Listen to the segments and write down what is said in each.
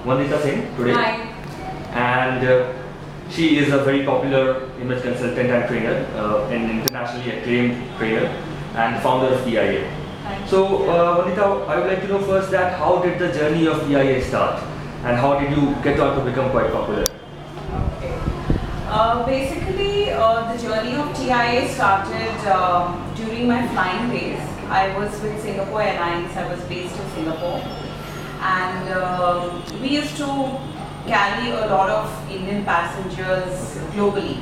Vandita Singh today. Hi. And she is a very popular image consultant and trainer, an internationally acclaimed trainer and founder of PIA. So Vandita, I would like to know first that how did the journey of PIA start and how did you get on to become quite popular? Okay. Basically, the journey of TIA started during my flying days. I was with Singapore Airlines. I was based in Singapore, and we used to carry a lot of Indian passengers globally.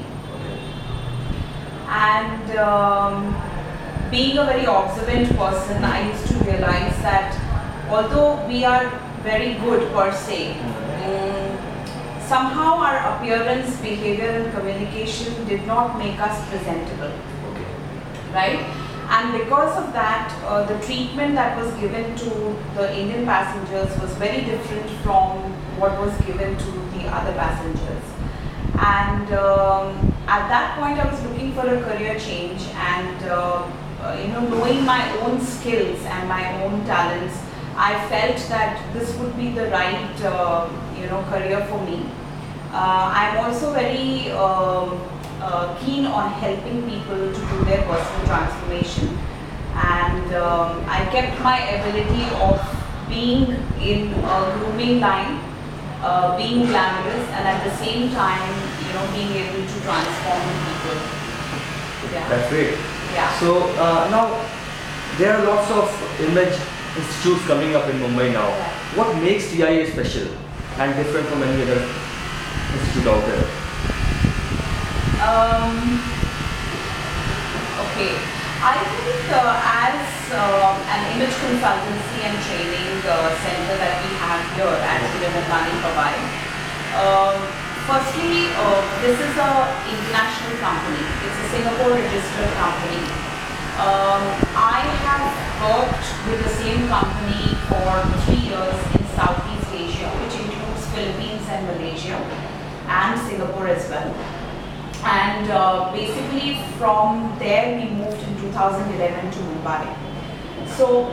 And being a very observant person, I used to realize that although we are very good per se, somehow our appearance, behavior and communication did not make us presentable, right? And because of that, the treatment that was given to the Indian passengers was very different from what was given to the other passengers. And at that point I was looking for a career change, and knowing my own skills and my own talents, I felt that this would be the right career for me. I'm also very keen on helping people to do their personal transformation, and I kept my ability of being in a grooming line, being glamorous, and at the same time being able to transform people. Yeah. That's great. Yeah. So now there are lots of image institutes coming up in Mumbai now. Yeah. What makes TIA special and different from any other institute out there? Okay, I think as an image consultancy and training center that we have here at Hiranandani Powai, firstly, this is an international company. It's a Singapore registered company. I have worked with the same company for 3 years in Southeast Asia, which includes Philippines and Malaysia and Singapore as well. And basically from there we moved in 2011 to Mumbai. So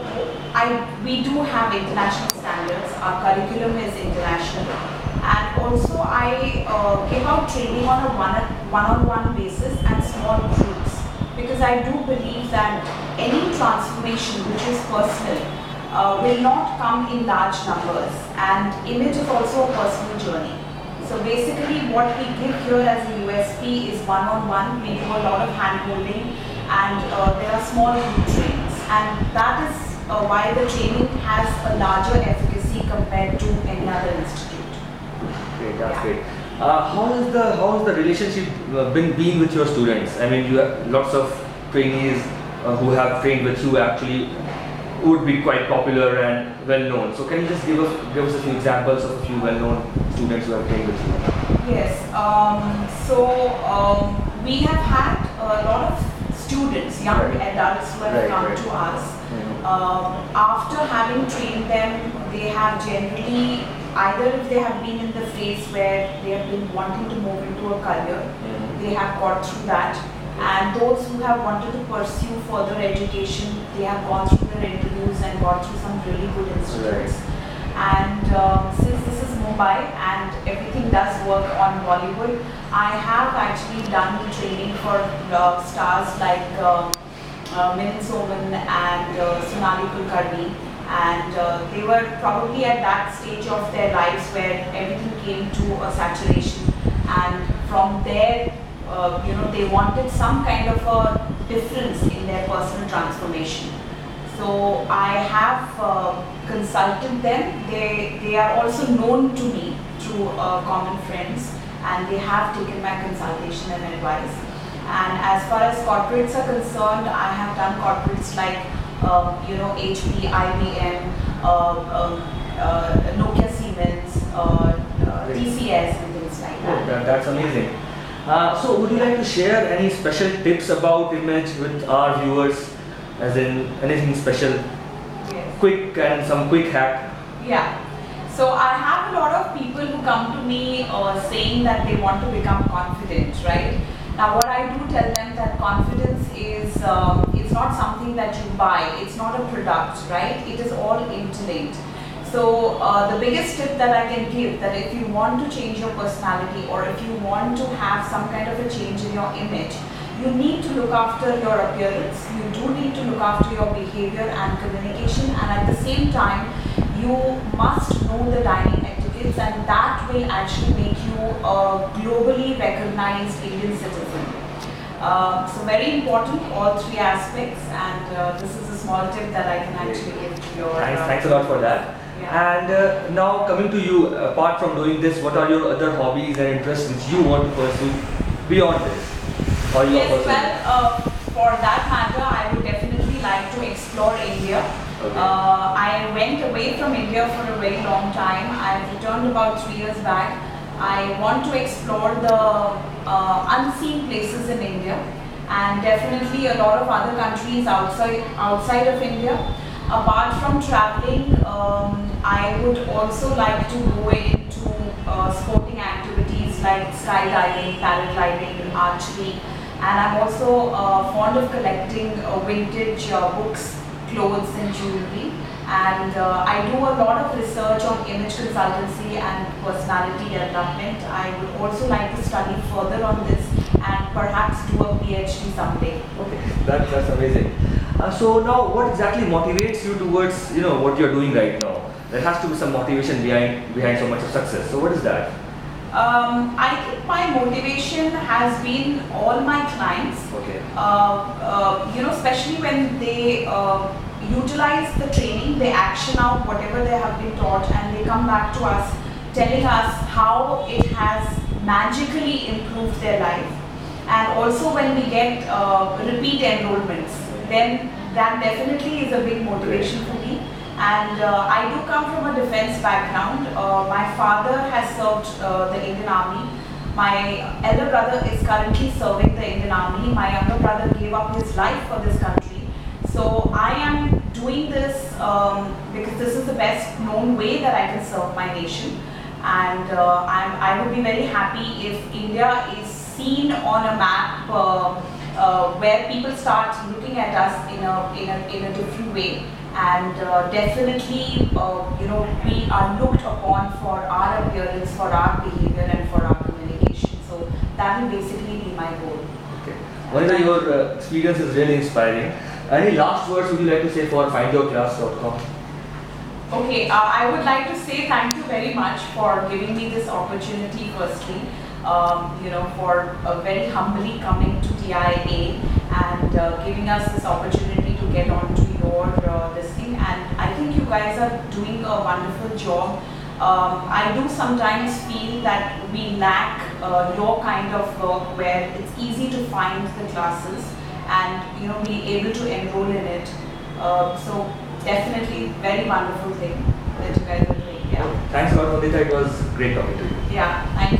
we do have international standards. Our curriculum is international, and also I give out training on a one-on-one basis and small groups, because I do believe that any transformation which is personal will not come in large numbers, and image is also a personal journey. So basically what we give here as a USP is one-on-one. We do a lot of hand-holding, and there are small group trainings, and that is why the training has a larger efficacy compared to any other institute. Great, that's great. How is the relationship been with your students? I mean, you have lots of trainees who have trained with you actually would be quite popular and well known. So can you just give us a few examples of a few well known students who have trained with you? Yes. We have had a lot of students, young adults who have come to us. After having trained them, they have generally, either if they have been in the phase where they have been wanting to move into a career, they have got through that. And those who have wanted to pursue further education, they have gone through their interviews and got through some really good institutes. And since this is Mumbai and everything does work on Bollywood, I have actually done training for stars like Milind Soman and Sonali Kulkarni, and they were probably at that stage of their lives where everything came to a saturation, and from there they wanted some kind of a difference in their personal transformation. So I have consulted them. They are also known to me through common friends, and they have taken my consultation and advice. And as far as corporates are concerned, I have done corporates like HP, IBM, Nokia, Siemens, TCS, and things like that. Oh, that's amazing. So would you like to share any special tips about image with our viewers, as in anything special? Yes. Quick and some quick hack. Yeah. So I have a lot of people who come to me saying that they want to become confident, right? Now what I do tell them that confidence is it's not something that you buy, it's not a product, right? It is all interlinked. So the biggest tip that I can give, that if you want to change your personality or if you want to have some kind of a change in your image, you need to look after your appearance, you do need to look after your behavior and communication, and at the same time you must know the dining etiquettes, and that will actually make you a globally recognized Indian citizen. So very important, all three aspects, and this is a small tip that I can actually give to your... Thanks a lot for that. Yeah. And now coming to you, apart from doing this, what are your other hobbies and interests which you want to pursue beyond this? Or you Yes, well, for that matter, I would definitely like to explore India. Okay. I went away from India for a very long time. I returned about 3 years back. I want to explore the unseen places in India, and definitely a lot of other countries outside of India. Apart from traveling, I would also like to go into sporting activities like skydiving, paragliding, archery, and I'm also fond of collecting vintage books, clothes and jewelry, and I do a lot of research on image consultancy and personality development. I would also like to study further on this and perhaps do a PhD someday. Okay, that's amazing. So now, what exactly motivates you towards what you're doing right now? There has to be some motivation behind so much of success. So what is that? I think my motivation has been all my clients. Okay. Especially when they utilize the training, they action out whatever they have been taught, and they come back to us telling us how it has magically improved their life. And also when we get repeat enrollments, then that definitely is a big motivation for me. And I do come from a defense background. My father has served the Indian Army. My elder brother is currently serving the Indian Army. My younger brother gave up his life for this country. So I am doing this because this is the best known way that I can serve my nation. And I would be very happy if India is seen on a map where people start looking at us in a different way. And definitely, we are looked upon for our appearance, for our behavior, and for our communication. So that will basically be my goal. Okay. Vanitha, your experience is really inspiring. Any last words would you like to say for findyourclass.com? Okay, I would like to say thank you very much for giving me this opportunity. Firstly, for very humbly coming to TIA and giving us this opportunity to get onto your this thing, and I think you guys are doing a wonderful job. I do sometimes feel that we lack your kind of work where it's easy to find the classes and be able to enroll in it. So definitely very wonderful thing that you guys are doing. Yeah. Thanks a lot, Vanitha. It was great talking to you. Yeah. Thank you.